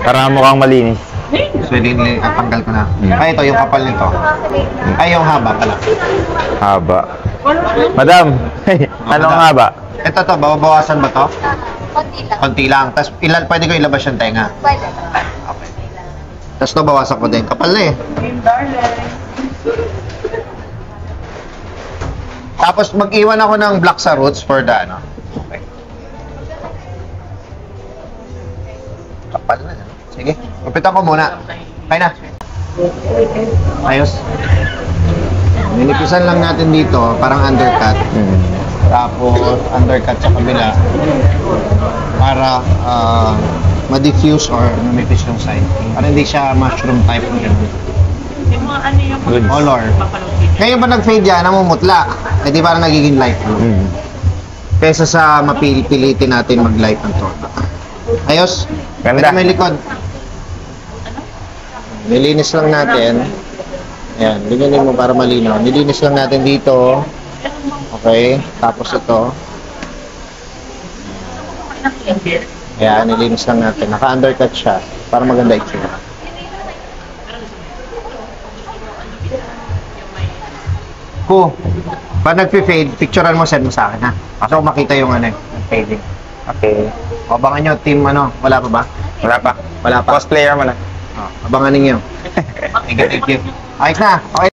Para mukhang malinis. So, tanggal ko na. Ay, ito, yung kapal nito. Ay, yung haba pala. Haba. Madam, anong haba? Ito to, bawasan ba to? Konti lang. Konti lang. Tapos, pwede ko ilabas yung tenga. Pwede. Okay. Tapos, ito, bawasan ko din. Kapal na eh. Tapos, mag-iwan ako ng black sa roots for the, ano. Okay. Kapal na. Sige, upitan ko muna. Kaya na. Ayos. Ninipisan lang natin dito, parang undercut. Tapos, undercut sa kabila. Para ma-diffuse or mamipis yung side. Para hindi siya mushroom type. Good. Color. Ngayon ba nag-fade yan, namumutla? Eh di parang nagiging light blue. Kesa sa mapilitin natin mag-light ng to. Ayos? Ganda. Ito may likod. Nilinis lang natin. Ayan, lininin mo para malinaw. Nilinis lang natin dito. Okay, tapos ito. Ayan, nilinis lang natin. Naka-undercut siya para maganda itsura. Pag nag-fade, picturean mo, send mo sa akin ha. Kasi kung makita yung ano, fading. Okay. Abangan nyo, team ano, wala pa ba? Wala pa. Wala pa. Cosplayer mo lang. Abangan ninyo. Thank you. Ayos na. Okay.